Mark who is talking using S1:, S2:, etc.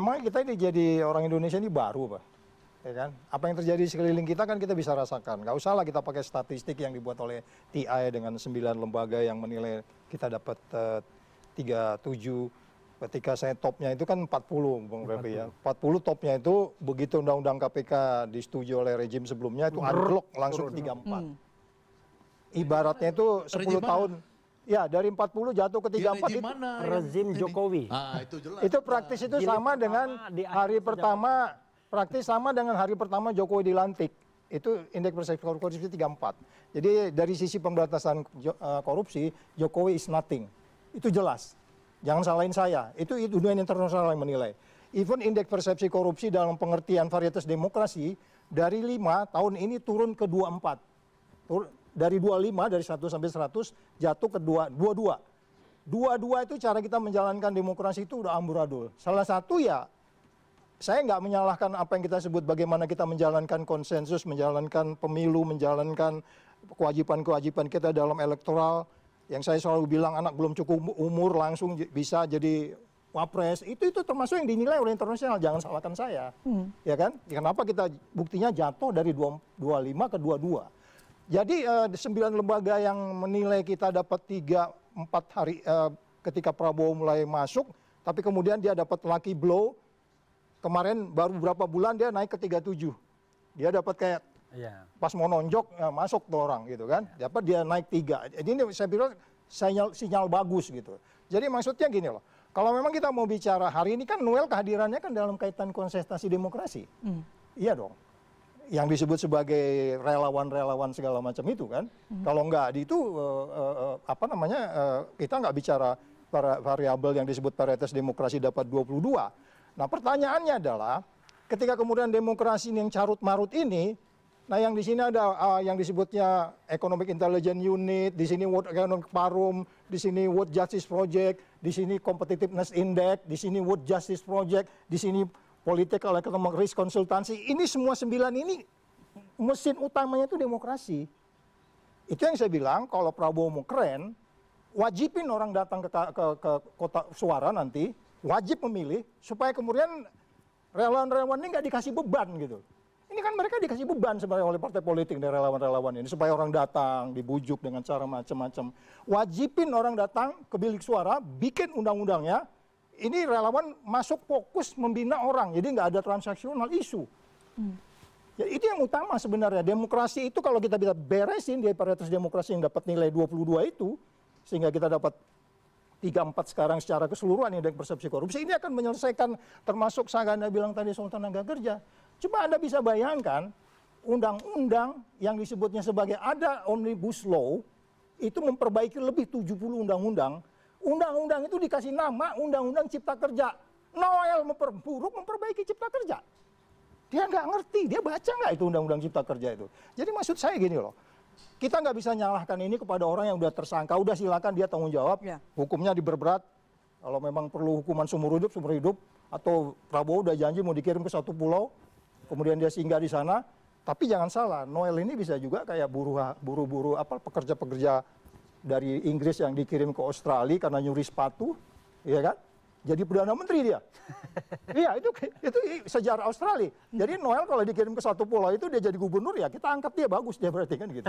S1: Memang kita ini jadi orang Indonesia ini baru, Pak. Ya kan? Apa yang terjadi di sekeliling kita kan kita bisa rasakan. Nggak usah lah kita pakai statistik yang dibuat oleh TI dengan 9 lembaga yang menilai kita dapat 37. Ketika saya topnya itu kan 40, Bung Refri ya. 40 topnya itu begitu Undang-Undang KPK disetujui oleh rejim sebelumnya itu unlock langsung 34. Ibaratnya itu 10 tahun. Ya, dari 40 jatuh ke 34 itu
S2: rezim Jokowi.
S3: Itu jelas.
S1: itu praktis itu sama dengan hari pertama, praktis sama dengan hari pertama Jokowi dilantik. Itu indeks persepsi korupsi 34. Jadi dari sisi pemberantasan korupsi, Jokowi is nothing. Itu jelas. Jangan salahin saya. Itu dunia internasional yang menilai. Even indeks persepsi korupsi dalam pengertian varietas demokrasi dari 5 tahun ini turun ke 24. Dari 25, dari 100 sampai 100 jatuh ke 22. 22 itu cara kita menjalankan demokrasi itu udah amburadul. Salah satu ya, saya nggak menyalahkan apa yang kita sebut bagaimana kita menjalankan konsensus, menjalankan pemilu, menjalankan kewajiban-kewajiban kita dalam elektoral. Yang saya selalu bilang anak belum cukup umur langsung bisa jadi wapres. Itu termasuk yang dinilai oleh internasional. Jangan salahkan saya. Ya kan? Kenapa kita buktinya jatuh dari 25 ke 22. Jadi 9 lembaga yang menilai kita dapat 3-4 hari ketika Prabowo mulai masuk, tapi kemudian dia dapat lucky blow. Kemarin baru beberapa bulan dia naik ke 37. Dia dapat kayak pas mau nonjok masuk tuh orang gitu kan. Dapat dia naik 3. Jadi ini saya pikir sinyal bagus gitu. Jadi maksudnya gini loh. Kalau memang kita mau bicara hari ini kan Noel kehadirannya kan dalam kaitan kontestasi demokrasi. Iya dong. Yang disebut sebagai relawan-relawan segala macam itu kan. Kalau enggak itu kita nggak bicara variabel yang disebut varietas demokrasi dapat 22. Nah pertanyaannya adalah ketika kemudian demokrasi yang carut-marut ini, nah yang di sini ada yang disebutnya Economic Intelligence Unit, di sini World Economic Forum, di sini World Justice Project, di sini Competitiveness Index, di sini World Justice Project, di sini Political Economic Risk Konsultansi. Ini semua 9 ini mesin utamanya itu demokrasi. Itu yang saya bilang kalau Prabowo mau keren, wajibin orang datang ke kota suara nanti, wajib memilih supaya kemudian relawan-relawan ini nggak dikasih beban gitu. Ini kan mereka dikasih beban sebenarnya oleh partai politik dan relawan-relawan ini supaya orang datang dibujuk dengan cara macam-macam. Wajibin orang datang ke bilik suara, bikin undang-undangnya. Ini relawan masuk fokus membina orang, jadi nggak ada transaksional isu. Ya, itu yang utama sebenarnya. Demokrasi itu kalau kita bisa beresin di varietas demokrasi yang dapat nilai 22 itu, sehingga kita dapat 34 sekarang secara keseluruhan indeks persepsi korupsi, ini akan menyelesaikan termasuk saya Anda bilang tadi soal tenaga kerja. Coba Anda bisa bayangkan undang-undang yang disebutnya sebagai ada omnibus law itu memperbaiki lebih 70 undang-undang. Undang-undang itu dikasih nama Undang-Undang Cipta Kerja. Noel memperbaiki Cipta Kerja. Dia nggak ngerti, dia baca nggak itu Undang-Undang Cipta Kerja itu. Jadi maksud saya gini loh, kita nggak bisa nyalahkan ini kepada orang yang udah tersangka, udah silakan dia tanggung jawab, hukumnya diperberat. Kalau memang perlu hukuman seumur hidup, atau Prabowo udah janji mau dikirim ke satu pulau, kemudian dia singgah di sana. Tapi jangan salah, Noel ini bisa juga kayak buru-buru pekerja-pekerja dari Inggris yang dikirim ke Australia karena nyuri sepatu, ya kan? Jadi Perdana Menteri dia. Iya, itu sejarah Australia. Jadi Noel kalau dikirim ke satu pulau itu dia jadi gubernur ya, kita angkat dia bagus dia berarti kan gitu.